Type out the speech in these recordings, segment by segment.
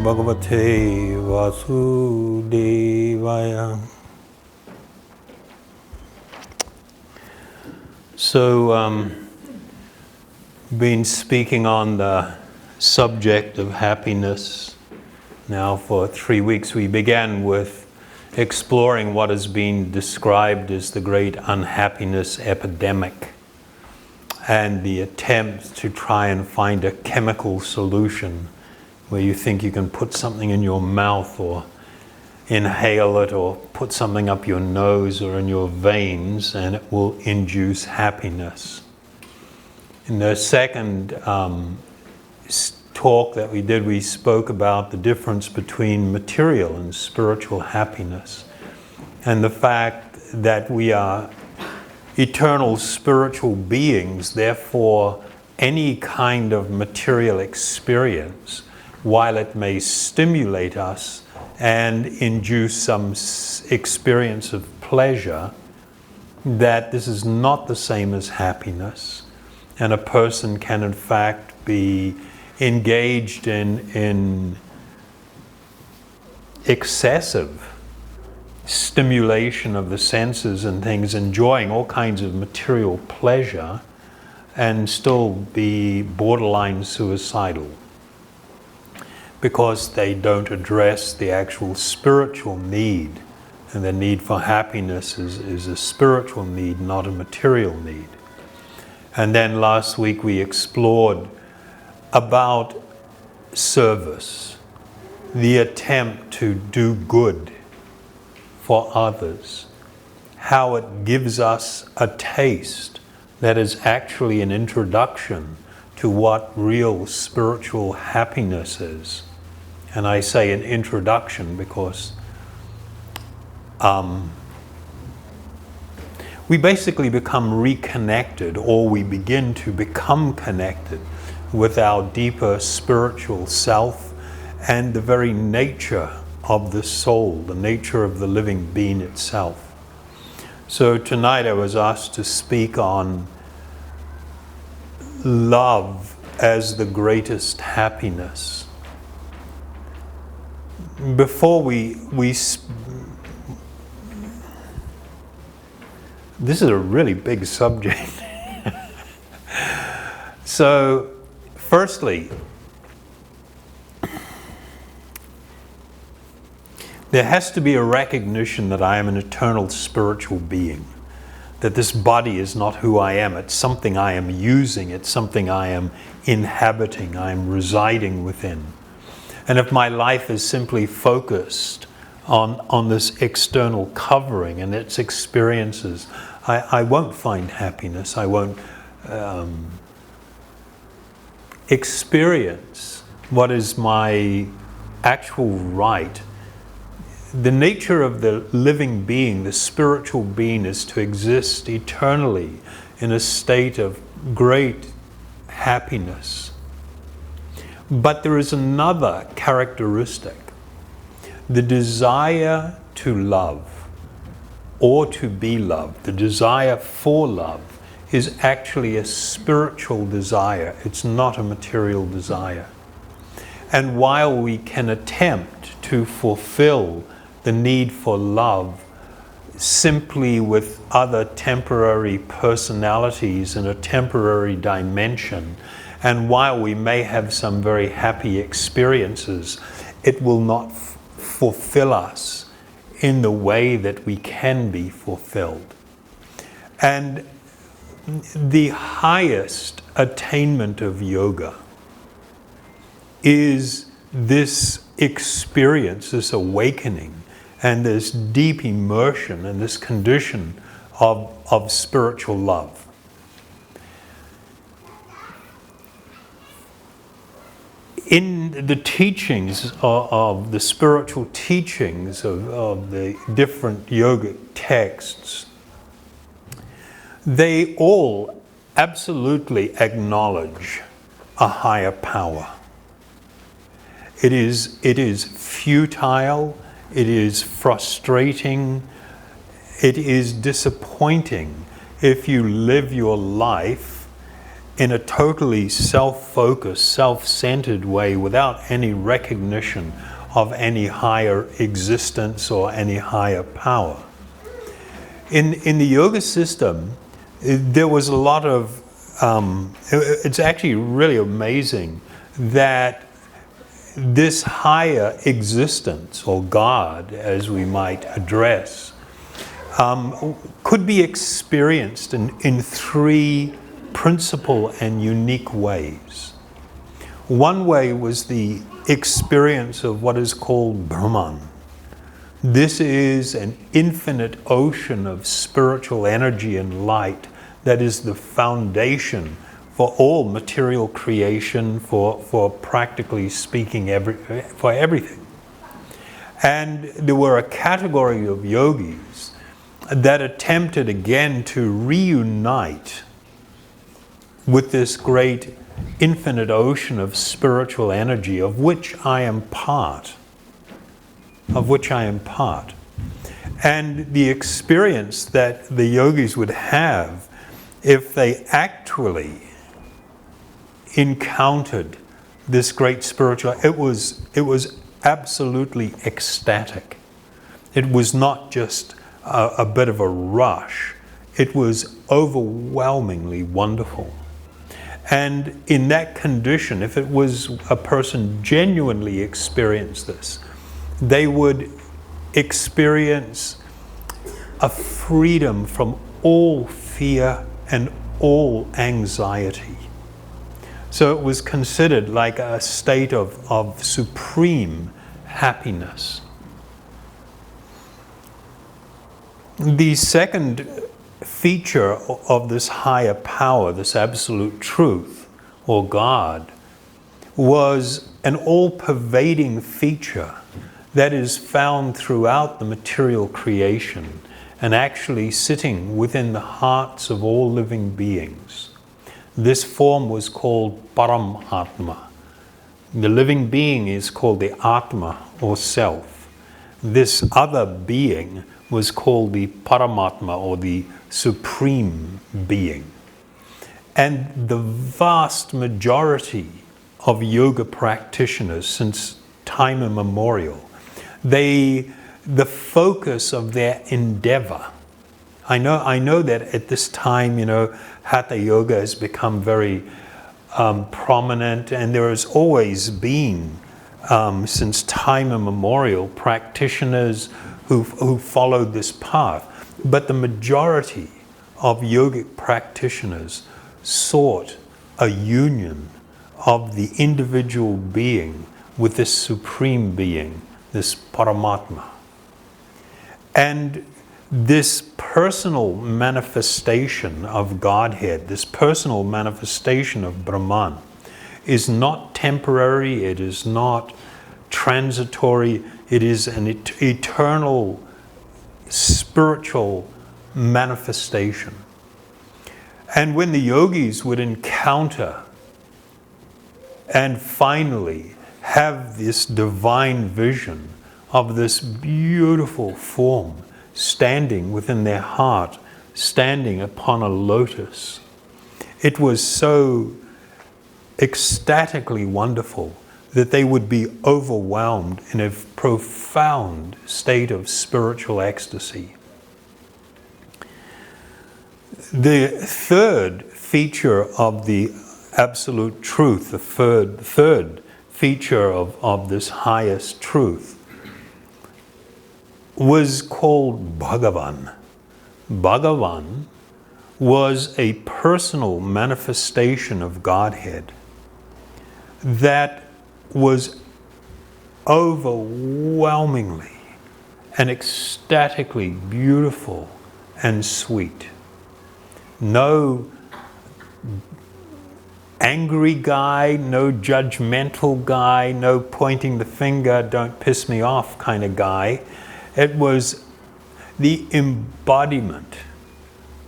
Bhagavate Vasudevaya. So, been speaking on the subject of happiness now for 3 weeks. We began with exploring what has been described as the great unhappiness epidemic and the attempt to try and find a chemical solution where you think you can put something in your mouth or inhale it or put something up your nose or in your veins and it will induce happiness. In the second talk that we did, we spoke about the difference between material and spiritual happiness and the fact that we are eternal spiritual beings, therefore any kind of material experience, while it may stimulate us and induce some experience of pleasure, that this is not the same as happiness. And a person can in fact be engaged in excessive stimulation of the senses and things, enjoying all kinds of material pleasure, and still be borderline suicidal, because they don't address the actual spiritual need. And the need for happiness is a spiritual need, not a material need. And then last week we explored about service, the attempt to do good for others, how it gives us a taste that is actually an introduction to what real spiritual happiness is. And I say an introduction because we basically become reconnected, or we begin to become connected with our deeper spiritual self and the very nature of the soul, the nature of the living being itself. So tonight I was asked to speak on love as the greatest happiness. Before this is a really big subject. So, firstly, there has to be a recognition that I am an eternal spiritual being, that this body is not who I am, it's something I am using, it's something I am inhabiting, I am residing within. And if my life is simply focused on this external covering and its experiences, I won't find happiness, I won't experience what is my actual right. The nature of the living being, the spiritual being, is to exist eternally in a state of great happiness. But there is another characteristic. The desire to love or to be loved, the desire for love, is actually a spiritual desire. It's not a material desire. And while we can attempt to fulfill the need for love simply with other temporary personalities in a temporary dimension, and while we may have some very happy experiences, it will not fulfill us in the way that we can be fulfilled. And the highest attainment of yoga is this experience, this awakening, and this deep immersion in this condition of spiritual love. In the teachings of the spiritual teachings of the different yogic texts, they all absolutely acknowledge a higher power. It is futile, it is frustrating, it is disappointing if you live your life in a totally self-focused, self-centered way without any recognition of any higher existence or any higher power. In the yoga system, there was a lot of, it's actually really amazing that this higher existence, or God, as we might address, could be experienced in three principal and unique ways. One way was the experience of what is called Brahman. This is an infinite ocean of spiritual energy and light that is the foundation for all material creation, for practically speaking, for everything. And there were a category of yogis that attempted again to reunite with this great infinite ocean of spiritual energy of which I am part. And the experience that the yogis would have if they actually encountered this great spiritual, it was absolutely ecstatic. It was not just a bit of a rush. It was overwhelmingly wonderful. And in that condition, if it was a person genuinely experienced this, they would experience a freedom from all fear and all anxiety. So it was considered like a state of supreme happiness. The second feature of this higher power, this absolute truth, or God, was an all-pervading feature that is found throughout the material creation and actually sitting within the hearts of all living beings. This form was called Paramatma. The living being is called the Atma, or self. This other being was called the Paramatma, or the supreme being. And the vast majority of yoga practitioners since time immemorial, the focus of their endeavor, I know that at this time, Hatha Yoga has become very prominent, and there has always been, since time immemorial, practitioners who followed this path. But the majority of yogic practitioners sought a union of the individual being with this supreme being, this Paramatma. And this personal manifestation of Godhead, this personal manifestation of Brahman, is not temporary, it is not transitory, it is an eternal spiritual manifestation. And when the yogis would encounter and finally have this divine vision of this beautiful form standing within their heart, standing upon a lotus, it was so ecstatically wonderful that they would be overwhelmed in a profound state of spiritual ecstasy. The third feature of the absolute truth, the third feature of this highest truth, was called Bhagavan. Bhagavan was a personal manifestation of Godhead that was overwhelmingly and ecstatically beautiful and sweet. No angry guy, no judgmental guy, no pointing the finger, don't piss me off kind of guy. It was the embodiment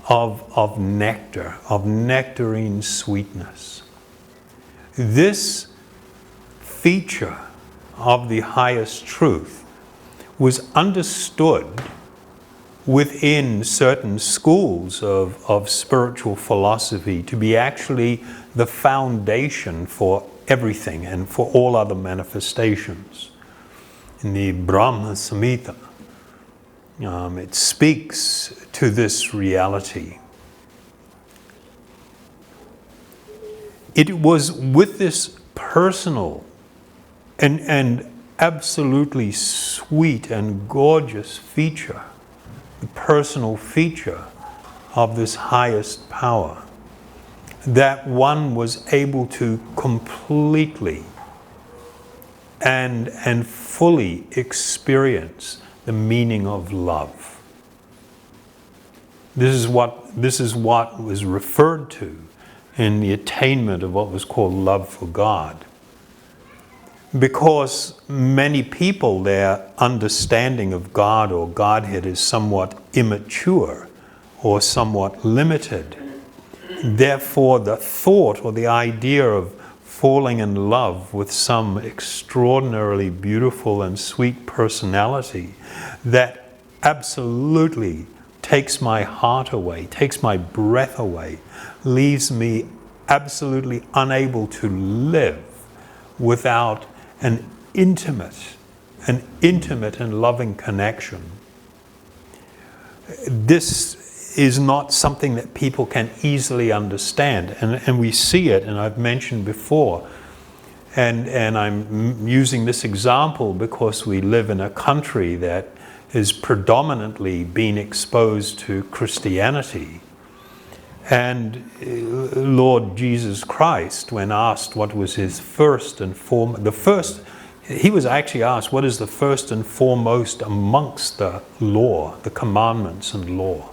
of nectar, of nectarine sweetness. This feature of the highest truth was understood within certain schools of spiritual philosophy to be actually the foundation for everything and for all other manifestations. In the Brahma Samhita, it speaks to this reality. It was with this personal and absolutely sweet and gorgeous feature, the personal feature of this highest power, that one was able to completely and fully experience the meaning of love. This is what was referred to in the attainment of what was called love for God. Because many people, their understanding of God or Godhead is somewhat immature or somewhat limited. Therefore, the thought or the idea of falling in love with some extraordinarily beautiful and sweet personality that absolutely takes my heart away, takes my breath away, leaves me absolutely unable to live without an intimate and loving connection. This is not something that people can easily understand, and we see it, and I've mentioned before, and I'm using this example because we live in a country that is predominantly being exposed to Christianity. And Lord Jesus Christ, when asked what was his first and foremost, he was actually asked, what is the first and foremost amongst the law, the commandments and law?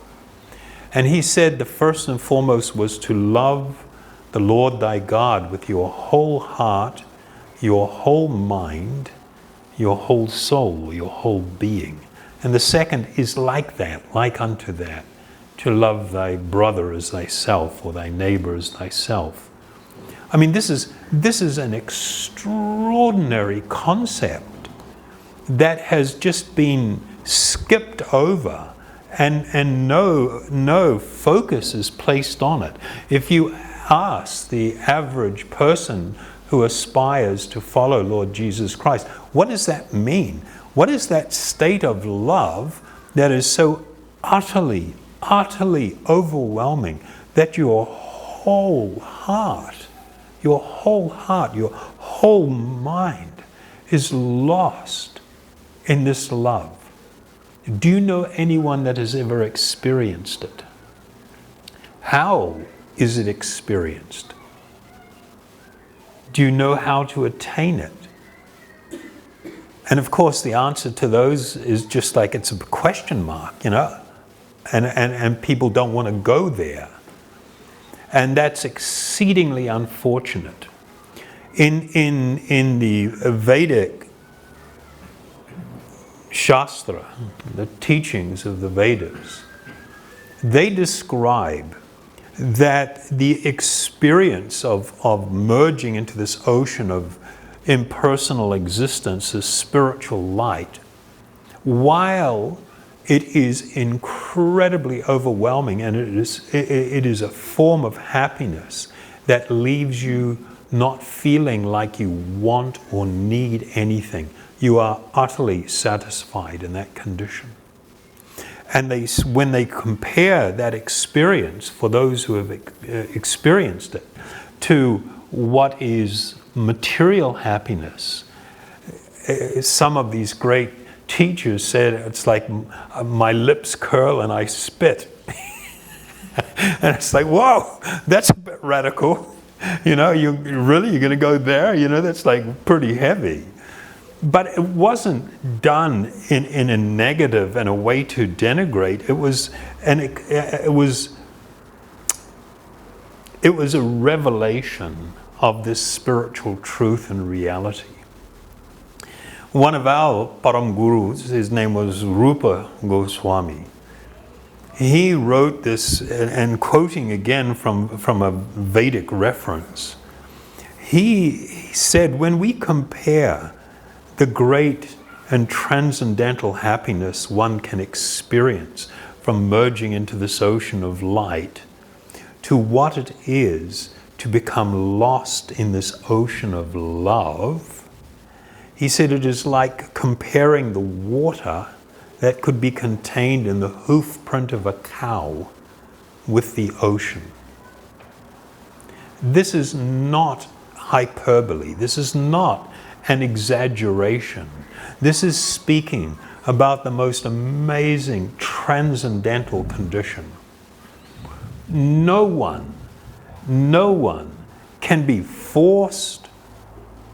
And he said the first and foremost was to love the Lord thy God with your whole heart, your whole mind, your whole soul, your whole being. And the second is like that, like unto that, to love thy brother as thyself or thy neighbor as thyself. I mean, this is an extraordinary concept that has just been skipped over, and no focus is placed on it. If you ask the average person who aspires to follow Lord Jesus Christ, what does that mean? What is that state of love that is so utterly overwhelming that your whole heart, your whole mind is lost in this love? Do you know anyone that has ever experienced it? How is it experienced? Do you know how to attain it? And of course the answer to those is just like it's a question mark, you know, and people don't want to go there. And that's exceedingly unfortunate. In the Vedic Shastra, the teachings of the Vedas, they describe that the experience of merging into this ocean of impersonal existence, this spiritual light, while it is incredibly overwhelming and it is a form of happiness that leaves you not feeling like you want or need anything. You are utterly satisfied in that condition. And when they compare that experience for those who have experienced it to what is material happiness, some of these great teachers said it's like my lips curl and I spit. And it's like, whoa, that's a bit radical. You know, you're going to go there? You know, that's like pretty heavy. But it wasn't done in a negative and a way to denigrate. It was a revelation of this spiritual truth and reality. One of our Param Gurus, his name was Rupa Goswami. He wrote this, and quoting again from a Vedic reference, he said, when we compare the great and transcendental happiness one can experience from merging into this ocean of light to what it is to become lost in this ocean of love, he said it is like comparing the water that could be contained in the hoof print of a cow with the ocean. This is not hyperbole. This is not an exaggeration. This is speaking about the most amazing transcendental condition. No one can be forced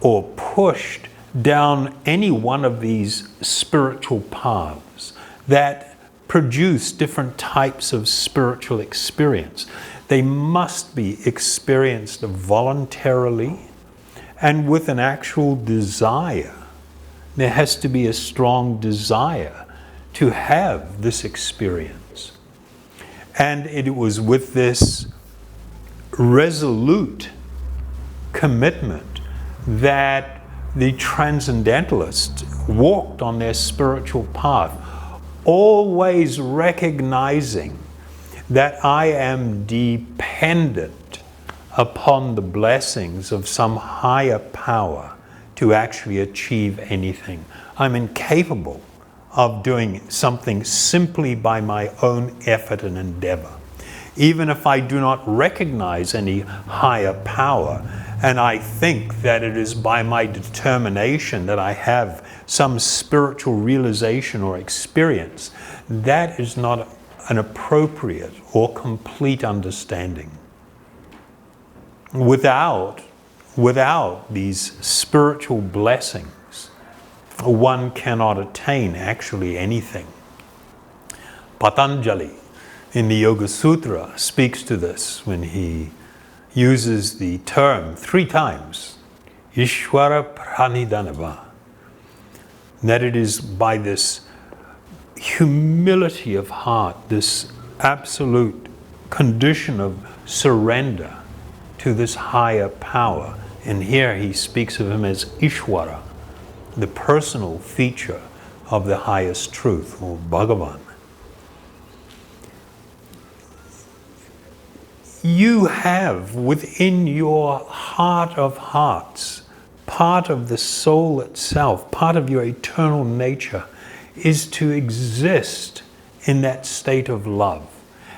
or pushed down any one of these spiritual paths that produce different types of spiritual experience. They must be experienced voluntarily and with an actual desire. There has to be a strong desire to have this experience. And it was with this resolute commitment that the transcendentalists walked on their spiritual path, always recognizing that I am dependent upon the blessings of some higher power to actually achieve anything. I'm incapable of doing something simply by my own effort and endeavor. Even if I do not recognize any higher power, and I think that it is by my determination that I have some spiritual realization or experience, that is not an appropriate or complete understanding. Without these spiritual blessings, one cannot attain actually anything. Patanjali in the Yoga Sutra speaks to this when he uses the term 3 times, Ishvara Pranidhanava, that it is by this humility of heart, this absolute condition of surrender to this higher power. And here he speaks of him as Ishvara, the personal feature of the highest truth, or Bhagavan. You have within your heart of hearts, part of the soul itself, part of your eternal nature, is to exist in that state of love.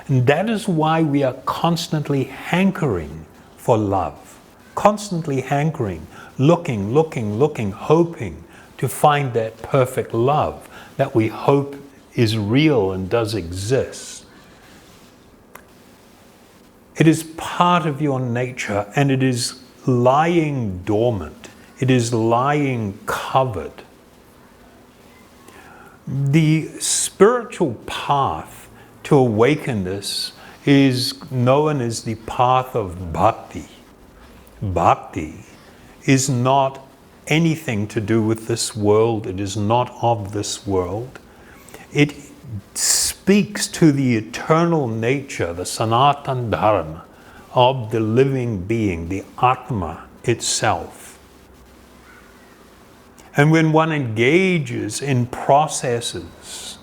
And that is why we are constantly hankering for love, constantly hankering, looking, hoping to find that perfect love that we hope is real and does exist. It is part of your nature, and it is lying dormant. It is lying covered. The spiritual path to awaken this is known as the path of bhakti. Bhakti is not anything to do with this world. It is not of this world. It speaks to the eternal nature, the Sanatan Dharma of the living being, the Atma itself. And when one engages in processes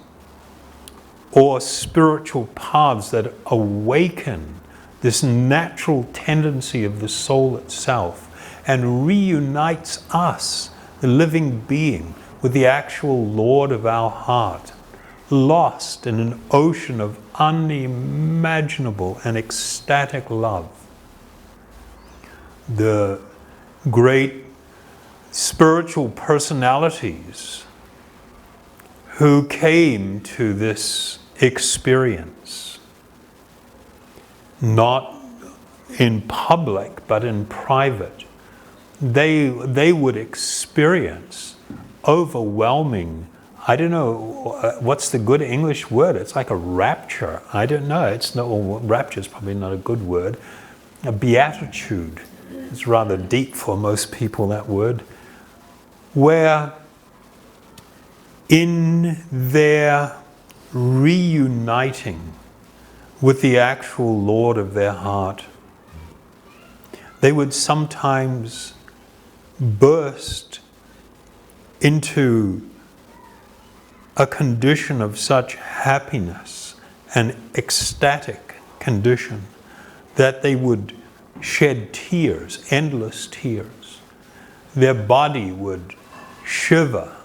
or spiritual paths that awaken this natural tendency of the soul itself and reunites us, the living being, with the actual Lord of our heart, lost in an ocean of unimaginable and ecstatic love. The great spiritual personalities who came to this experience, not in public but in private, they would experience overwhelming, I don't know, what's the good English word? It's like a rapture. I don't know. It's not, well, rapture is probably not a good word. A beatitude. It's rather deep for most people, that word. Where in their reuniting with the actual Lord of their heart, they would sometimes burst into a condition of such happiness an ecstatic condition, that they would shed tears, endless tears. Their body would shiver.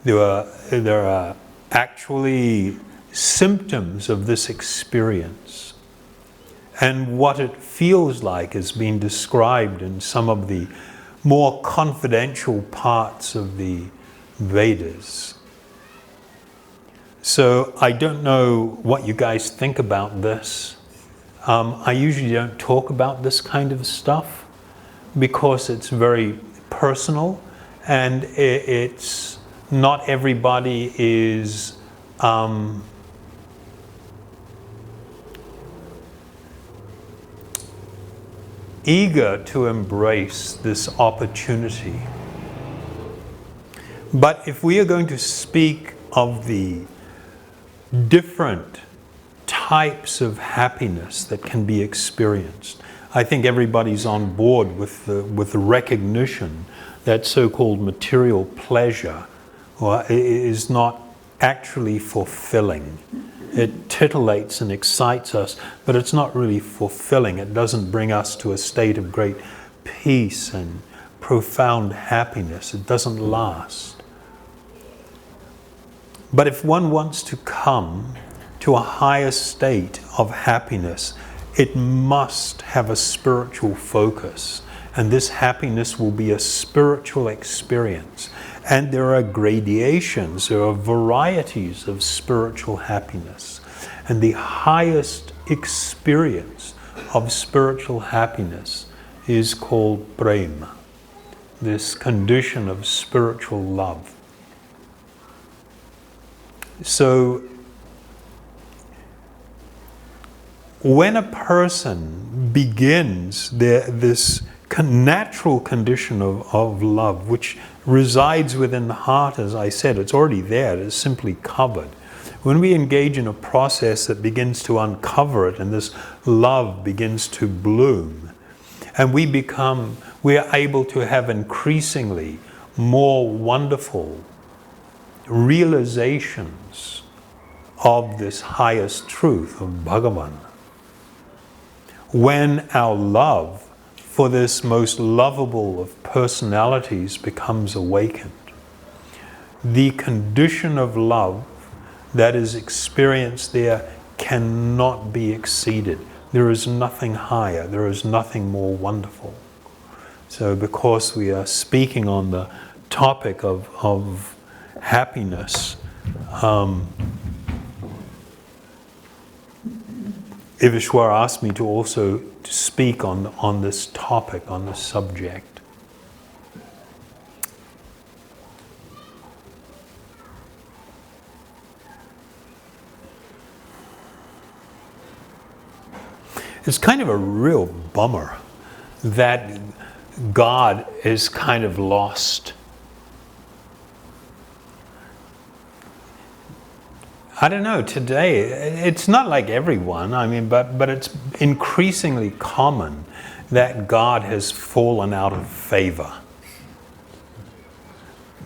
There are actually symptoms of this experience. And what it feels like has been described in some of the more confidential parts of the Vedas. So I don't know what you guys think about this. I usually don't talk about this kind of stuff because it's very personal, and it's not everybody is eager to embrace this opportunity. But if we are going to speak of the different types of happiness that can be experienced, I think everybody's on board with the recognition that so-called material pleasure is not actually fulfilling. It titillates and excites us, but it's not really fulfilling. It doesn't bring us to a state of great peace and profound happiness. It doesn't last. But if one wants to come to a higher state of happiness, it must have a spiritual focus. And this happiness will be a spiritual experience. And there are gradations, there are varieties of spiritual happiness. And the highest experience of spiritual happiness is called prema, this condition of spiritual love. So, when a person begins this natural condition of love, which resides within the heart, as I said, it's already there, it's simply covered. When we engage in a process that begins to uncover it, and this love begins to bloom, and we are able to have increasingly more wonderful realizations of this highest truth of Bhagavan. When our love for this most lovable of personalities becomes awakened, the condition of love that is experienced there cannot be exceeded. There is nothing higher, there is nothing more wonderful. So because we are speaking on the topic of happiness, Ivishwar asked me to also speak on this topic, on this subject. It's kind of a real bummer that God is kind of lost. I don't know, today, it's not like everyone, I mean, but it's increasingly common that God has fallen out of favor.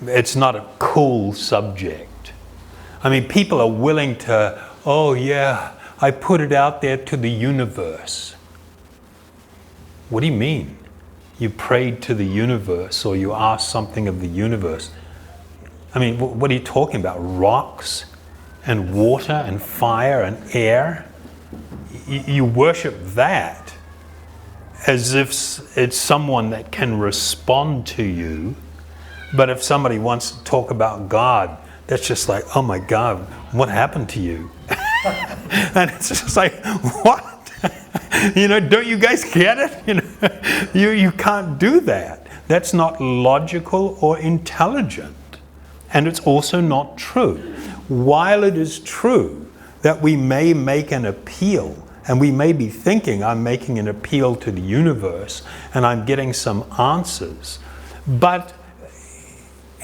It's not a cool subject. I mean, people are willing to, oh yeah, I put it out there to the universe. What do you mean? You prayed to the universe, or you asked something of the universe. I mean, what are you talking about? Rocks and water and fire and air? You worship that as if it's someone that can respond to you. But if somebody wants to talk about God, that's just like, oh my God, what happened to you? And it's just like, what? Don't you guys get it? You can't do that. That's not logical or intelligent. And it's also not true. While it is true that we may make an appeal, and we may be thinking, I'm making an appeal to the universe, and I'm getting some answers, but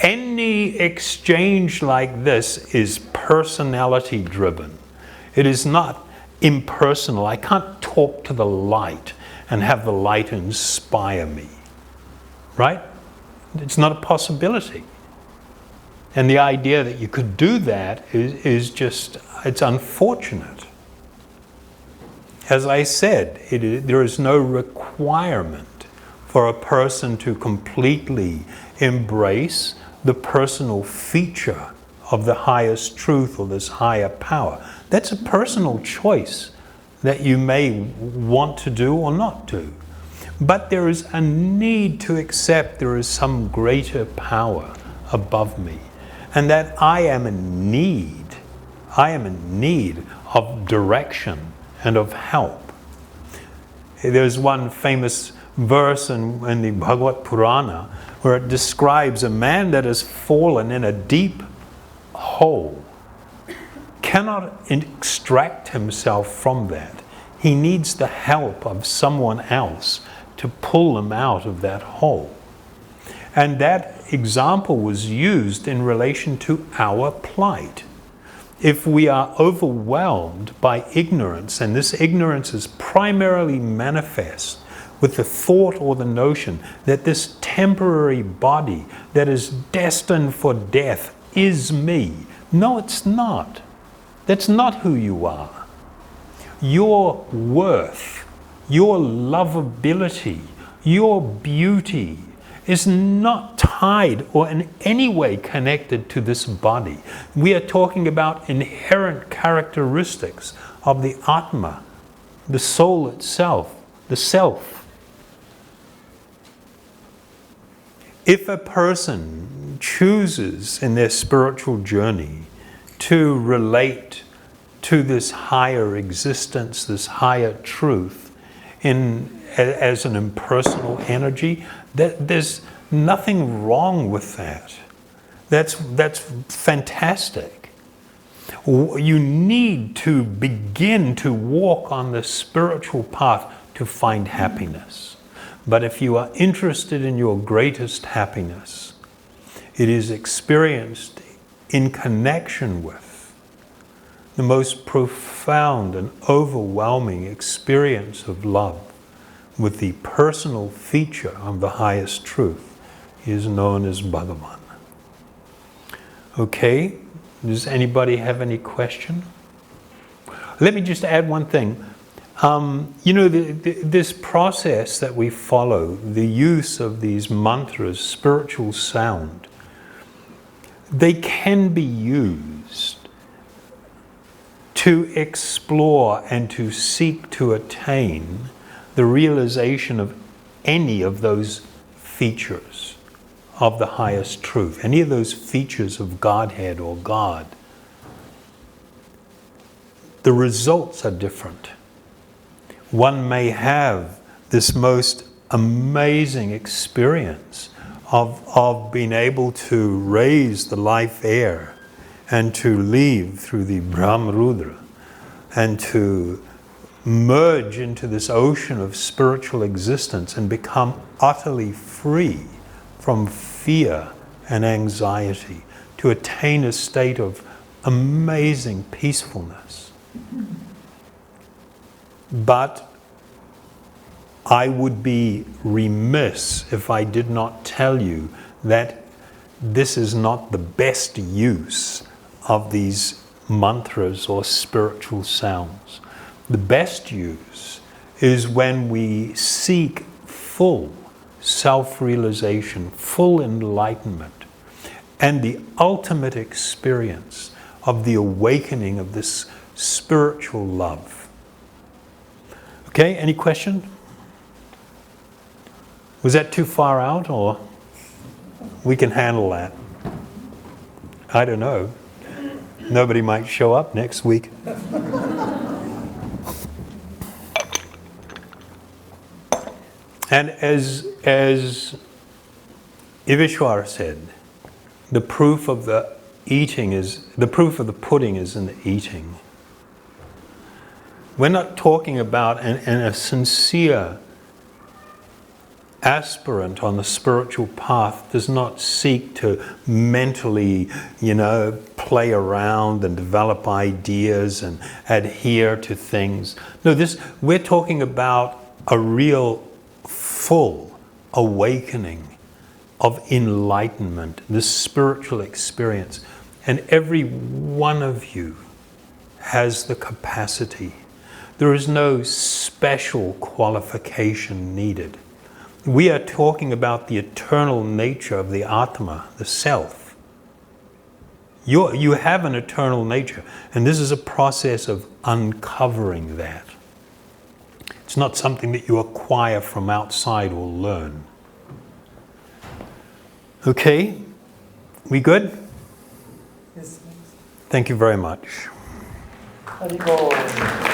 any exchange like this is personality driven. It is not impersonal. I can't talk to the light and have the light inspire me. Right? It's not a possibility. And the idea that you could do that is just, it's unfortunate. As I said, there is no requirement for a person to completely embrace the personal feature of the highest truth or this higher power. That's a personal choice that you may want to do or not do. But there is a need to accept there is some greater power above me, and that I am in need of direction and of help. There's one famous verse in the Bhagavad Purana where it describes a man that has fallen in a deep hole, cannot extract himself from that. He needs the help of someone else to pull him out of that hole. And that example was used in relation to our plight. If we are overwhelmed by ignorance, and this ignorance is primarily manifest with the thought or the notion that this temporary body that is destined for death is me. No, it's not. That's not who you are. Your worth, your lovability, your beauty is not tied or in any way connected to this body. We are talking about inherent characteristics of the Atma, the soul itself, the self. If a person chooses in their spiritual journey to relate to this higher existence, this higher truth, as an impersonal energy, there's nothing wrong with that. That's fantastic. You need to begin to walk on the spiritual path to find happiness. But if you are interested in your greatest happiness, it is experienced in connection with the most profound and overwhelming experience of love with the personal feature of the highest truth is known as Bhagavan. Okay, does anybody have any question? Let me just add one thing. This process that we follow, the use of these mantras, spiritual sound, they can be used to explore and to seek to attain the realization of any of those features of the highest truth, any of those features of Godhead or God. The results are different. One may have this most amazing experience of being able to raise the life air and to leave through the Brahmarudra and to merge into this ocean of spiritual existence and become utterly free from fear and anxiety, to attain a state of amazing peacefulness. But I would be remiss if I did not tell you that this is not the best use of these mantras or spiritual sounds. The best use is when we seek full self-realization, full enlightenment, and the ultimate experience of the awakening of this spiritual love. Okay, any question? Was that too far out, or we can handle that? I don't know. Nobody might show up next week. And as Ivishwara said, the proof of the pudding is in the eating. We're not talking about a sincere aspirant on the spiritual path does not seek to mentally, play around and develop ideas and adhere to things. No, we're talking about a real full awakening of enlightenment, this spiritual experience. And every one of you has the capacity There is no special qualification needed. We are talking about the eternal nature of the Atma, the self. You have an eternal nature, and this is a process of uncovering that. It's not something that you acquire from outside or learn. Okay? We good? Yes. Thank you very much. Haribol.